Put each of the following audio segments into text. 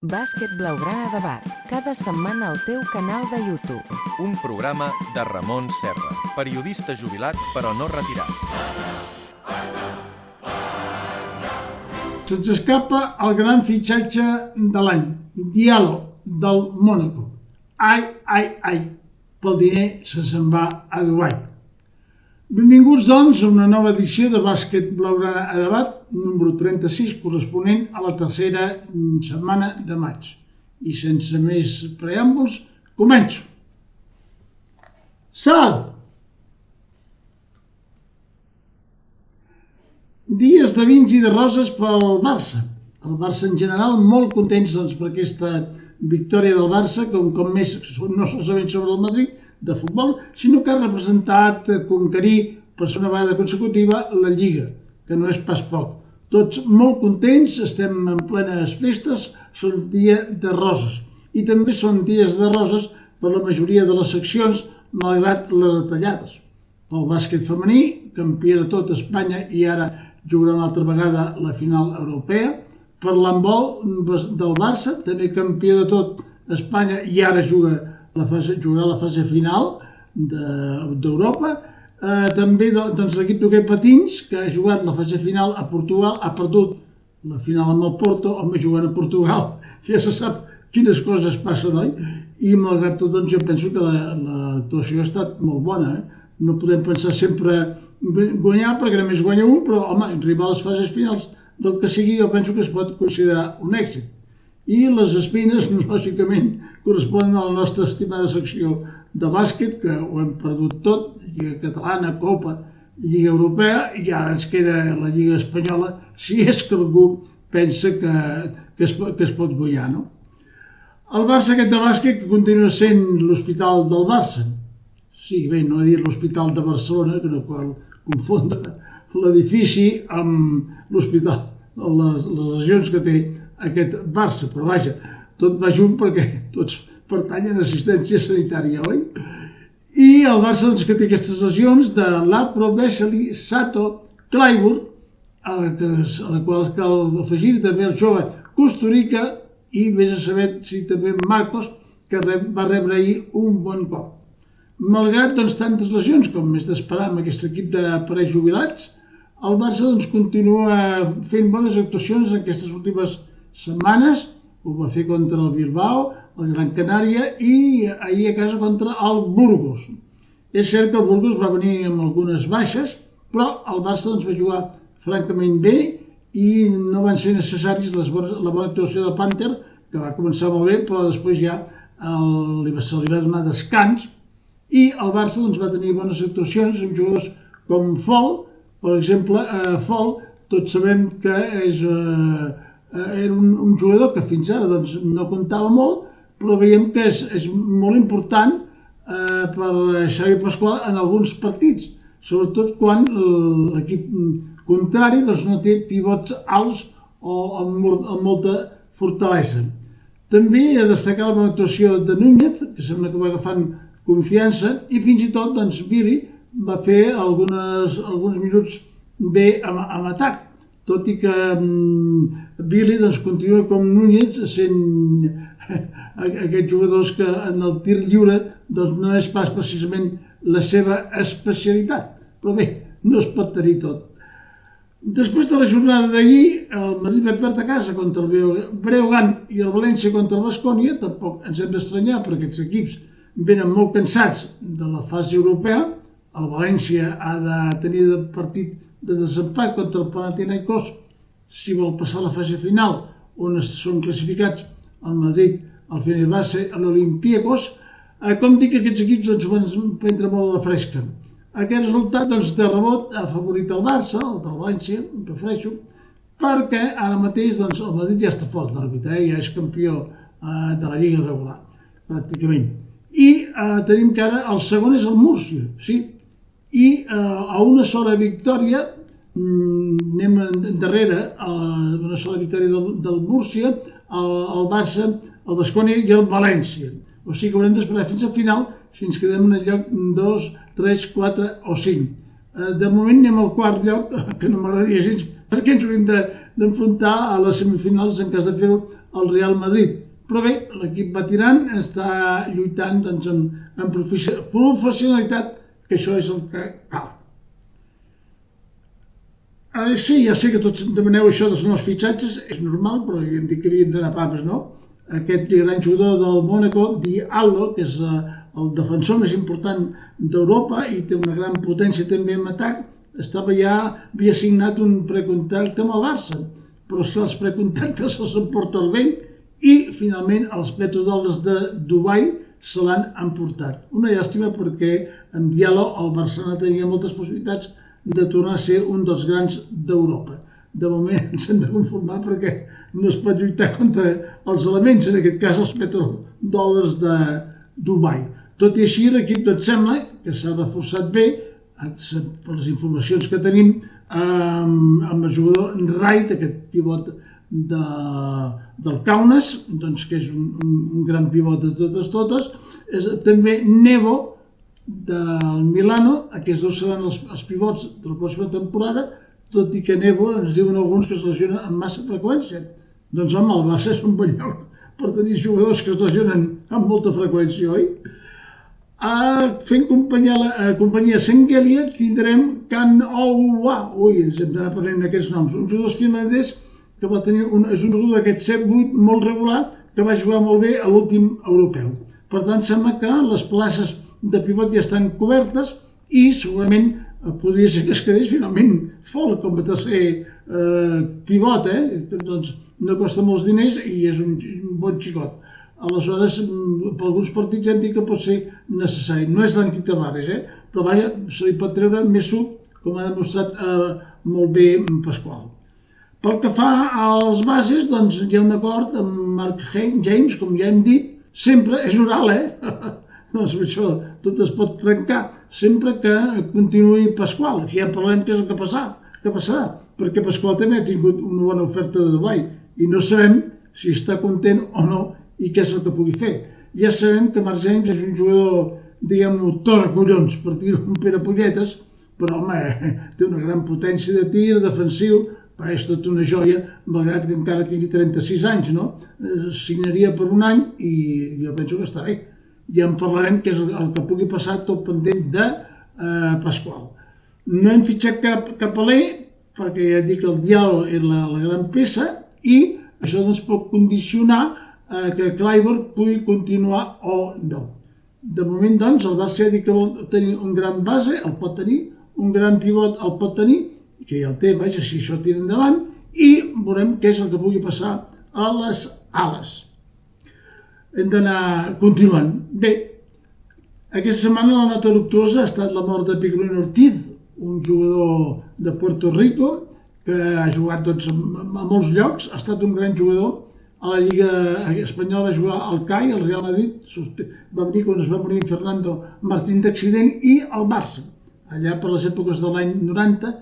Bàsquet Blaugrana Debat, cada setmana al teu canal de YouTube. Un programa de Ramon Serra, periodista jubilat però no retirat. Se'ns escapa el gran fitxatge de l'any, Diallo, del Mónaco. Ai, pel diner se'n va a Dubai. Benvinguts, doncs, a una nova edició de Bàsquet Blaugrana a Debat, número 36, corresponent a la tercera setmana de maig. I sense més preàmbuls, començo. Sal! Dies de vins i de roses pel Barça. El Barça en general molt contents per aquesta victòria del Barça, que un cop més no solament sobre el Madrid de futbol, sinó que ha representat conquerir per segona vegada consecutiva la Lliga, que no és pas poc. Tots molt contents, estem en plenes festes, són dia de roses. I també són dies de roses per la majoria de les seccions, malgrat les retallades. Pel bàsquet femení, campió de tot Espanya i ara jugarà una altra vegada la final europea. Per l'handbol del Barça, també campió de tot Espanya i ara jugarà la fase final d'Europa. També l'equip d'hoquei patins, que ha jugat la fase final a Portugal, ha perdut la final amb el Porto, home, jugant a Portugal, ja se sap quines coses passen, oi? I malgrat tot, jo penso que l'actuació ha estat molt bona. No podem pensar sempre guanyar, perquè només guanya un, però, home, arribar a les fases finals del que sigui, jo penso que es pot considerar un èxit. I les espines, lògicament, corresponen a la nostra estimada secció de bàsquet, que ho hem perdut tot, Lliga Catalana, Copa, Lliga Europea, i ara ens queda la Lliga Espanyola, si és que algú pensa que es pot guanyar, no? El Barça aquest de bàsquet, que continua sent l'hospital del Barça. Sí, bé, no he dit l'hospital de Barcelona, que no cal confondre l'edifici amb l'hospital, les lesions que té aquest Barça, però vaja, tot va junt perquè tots pertanyen a assistència sanitària, oi? I el Barça, que té aquestes lesions de Lapro, Vesely, Sato, Clyburn, a la qual cal afegir també el jove Kusturica i vés a saber si també Marcos, que va rebre ahir un bon cop. Malgrat tantes lesions com és d'esperar amb aquest equip de parells jubilats, el Barça continua fent bones actuacions en aquestes últimes setmanes. Ho va fer contra el Bilbao, el Gran Canària i ahir a casa contra el Burgos. És cert que el Burgos va venir amb algunes baixes, però el Barça va jugar francament bé i no van ser necessaris la bona actuació de Panther, que va començar molt bé, però després ja se li va donar descans, i el Barça va tenir bones actuacions amb jugadors com Fall. Per exemple, Fall, tots sabem que era un jugador que fins ara no comptava molt, però veiem que és molt important per Xavi Pasqual en alguns partits, sobretot quan l'equip contrari no té pivots alts o amb molta fortalesa. També he de destacar la bona actuació de Núñez, que sembla que va agafant confiança, i fins i tot Billy va fer alguns minuts bé amb atac, tot i que Billy continua com Núñez sent aquests jugadors que en el tir lliure no és pas precisament la seva especialitat, però bé, no es pot tenir tot. Després de la jornada d'ahir, el Madrid va perdre a casa contra el Breogán i el València contra el Baskonia. Tampoc ens hem d'estranyar perquè aquests equips venen molt cansats de la fase europea. El València ha de tenir el partit de desempat contra el Panathinaikos si vol passar a la fase final, on són classificats el Madrid, el Fenerbahçe i l'Olympiakos. Com dic, aquests equips van prendre molt a la fresca. Aquest resultat de rebot ha favorit el Barça, el del València, refereixo, perquè ara mateix el Madrid ja està fora de l'òrbita, ja és campió de la Lliga regular, pràcticament. I tenim que ara el segon és el Múrcia, sí, i a una sola victòria, anem darrere, una sola victòria del Múrcia, el Barça, el Baskonia i el València. O sigui que haurem d'esperar fins al final si ens quedem en el lloc 2, 3, 4 o 5. De moment anem al quart lloc, que no m'agradaria gens, perquè ens hauríem d'enfrontar a les semifinals, en cas de fer-ho, el Real Madrid. Però bé, l'equip va tirant, està lluitant amb professionalitat, que això és el que cal. Sí, ja sé que tots demaneu això dels nous fitxatges, és normal, però ja hem dit que havíem d'anar papes, no? Aquest gran jugador del Mónaco, Diallo, que és el defensor més important d'Europa i té una gran potència també en atac, havia signat un precontacte amb el Barça, però si els precontactes se'ls emporta el vent i finalment els petrodòlars de Dubai se l'han emportat. Una llàstima perquè amb Diallo el Barcelona tenia moltes possibilitats de tornar a ser un dels grans d'Europa. De moment ens hem de conformar perquè no es pot lluitar contra els elements, en aquest cas els petrodòlars de Dubai. Tot i així, l'equip tot sembla que s'ha reforçat bé, per les informacions que tenim, amb el jugador Wright, aquest pivot del Kaunas, que és un gran pivot de totes. També Nevo, del Milano, aquests dos seran els pivots de la pròxima temporada, tot i que Nevo ens diuen alguns que es lesiona amb massa freqüència. Doncs home, el Barça és un bon lloc per tenir jugadors que es lesionen amb molta freqüència, oi? Fent companyia a Senghelia tindrem Can Oua, ens hem d'anar prenent aquests noms, un jugador finlandès que va tenir és un jugador d'aquest 7-8 molt regular que va jugar molt bé a l'últim europeu. Per tant, sembla que les places de pivot ja estan cobertes i segurament podria ser que es quedés finalment Folk com a tercer pivot, doncs no costa molts diners i és un bon xicot. Aleshores, per alguns partits hem dit que pot ser necessari. No és l'anti-Tavares, però vaja, se li pot treure més suc, com ha demostrat molt bé Pasqual. Pel que fa als bases, doncs hi ha un acord amb Mark James, com ja hem dit, sempre és oral, doncs això tot es pot trencar, sempre que continuï Pasqual. Aquí ja parlem què és el que passarà, perquè Pasqual també ha tingut una bona oferta de Dubai i no sabem si està content o no i què és el que pugui fer. Ja sabem que Mark James és un jugador, diguem-ho, torcollons, per dir-ho amb Pere Polletes, però home, té una gran potència de tir, defensiu, és tota una joia, malgrat que encara tingui 36 anys, no? Signaria per un any i jo penso que està bé. Ja en parlarem, que és el que pugui passar tot pendent de Pasqual. No hem fitxat cap alè, perquè ja dic que el Diallo és la gran peça, i això doncs pot condicionar que Kluivert pugui continuar o no. De moment, doncs, el Barça ja dic que vol tenir un gran base, el pot tenir, un gran pivot el pot tenir, que ja el té, vaja, si això tira endavant, i veurem què és el que pugui passar a les ales. Hem d'anar continuant. Bé, aquesta setmana la nota luctuosa ha estat la mort de Picolín Ortiz, un jugador de Puerto Rico que ha jugat a molts llocs, ha estat un gran jugador. A la Lliga Espanyola va jugar al CAI, al Real Madrid, va venir quan es va morir Fernando Martín d'accident, i al Barça. Allà per les èpoques de l'any 90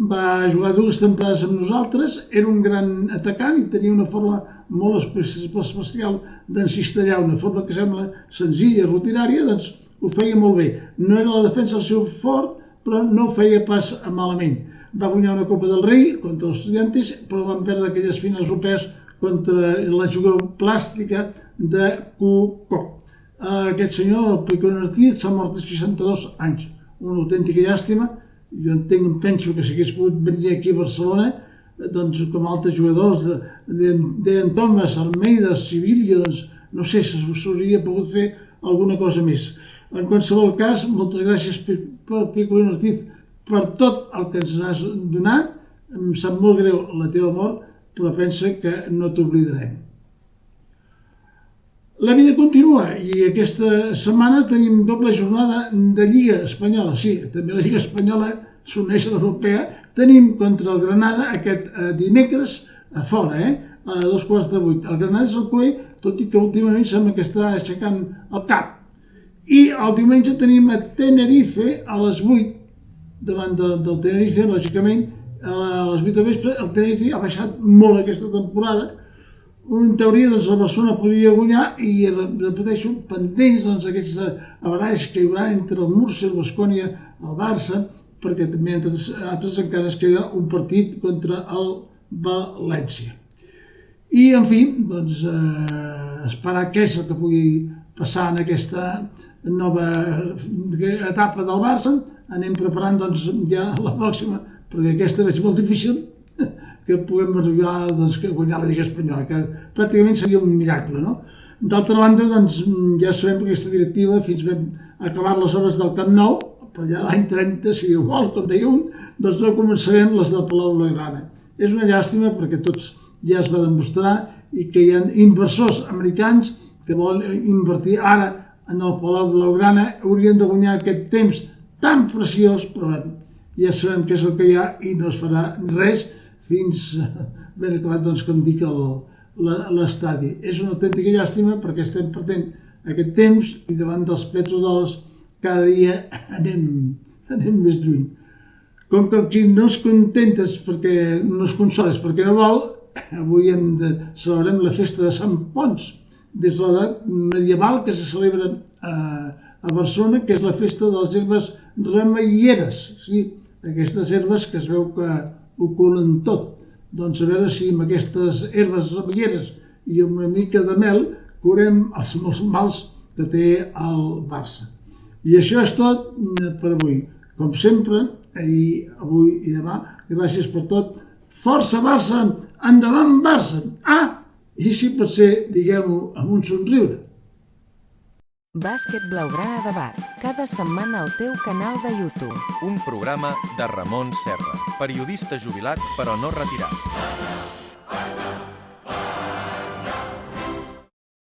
va jugar 2 temporades amb nosaltres, era un gran atacant i tenia una forma molt especial d'encistellar, una forma que sembla senzilla, rutinària, doncs ho feia molt bé. No era la defensa el seu fort, però no ho feia pas malament. Va guanyar una Copa del Rei contra els Estudiantes, però van perdre aquelles finals europees contra la jugoplàstica de Cucó. Aquest senyor, el Picolín Ortiz, s'ha mort als 62 anys. Una autèntica llàstima. Jo penso que si hagués pogut venir aquí a Barcelona, doncs com altres jugadors de Thomas, Almeida, Sevilla, doncs no sé si s'hauria pogut fer alguna cosa més. En qualsevol cas, moltes gràcies Picolín Ortiz per tot el que ens has donat. Em sap molt greu la teva mort, però pensa que no t'oblidarem. La vida continua i aquesta setmana tenim doble jornada de Lliga Espanyola. Sí, també la Lliga Espanyola s'uneix a l'Europea. Tenim contra el Granada aquest dimecres a fora, a 7:15. El Granada és el cuer, tot i que últimament sembla que està aixecant el cap. I el diumenge tenim a Tenerife a les 8, davant del Tenerife, lògicament, a les 8 de vespre. El Tenerife ha baixat molt aquesta temporada. En teoria, doncs, la Barcelona podria guanyar i, repeteixo, pendents d'aquests abaralls que hi haurà entre el Múrcia, el Baskonia, el Barça, perquè també entre altres encara es queda un partit contra el València. I, en fi, doncs, esperar què és el que pugui passar en aquesta nova etapa del Barça. Anem preparant doncs, ja la pròxima, perquè aquesta és molt difícil, que puguem arribar doncs, a guanyar la Lliga Espanyola, que pràcticament seria un miracle, no? D'altra banda, doncs, ja sabem que aquesta directiva, fins vam acabar les obres del Camp Nou, per allà l'any 30, si Déu vol, com deia un, doncs no començarem les del Palau Blaugrana. És una llàstima perquè tots ja es va demostrar i que hi ha inversors americans que volen invertir ara en el Palau Blaugrana, haurien de guanyar aquest temps tan preciós, però ja sabem què és el que hi ha i no es farà res fins ben acabat, doncs, com dic, l'estadi. És una autèntica llàstima perquè estem perdent aquest temps i davant dels petrodòlars cada dia anem més lluny. Com que aquí no es contentes perquè no es consoles perquè no vol, avui celebrem la festa de Sant Ponç, des de l'edat medieval que se celebra a Barcelona, que és la festa de les herbes remeieres, sí? Aquestes herbes que es veu que ho culen tot. Doncs a veure si amb aquestes herbes remeieres i amb una mica de mel curem els molts mals que té el Barça. I això és tot per avui. Com sempre, avui i demà, gràcies per tot. Força Barça! Endavant Barça! I si pot ser, diguem-ho amb un somriure. Bàsquet Blaugrana Debat, cada setmana al teu canal de YouTube. Un programa de Ramon Serra, periodista jubilat però no retirat.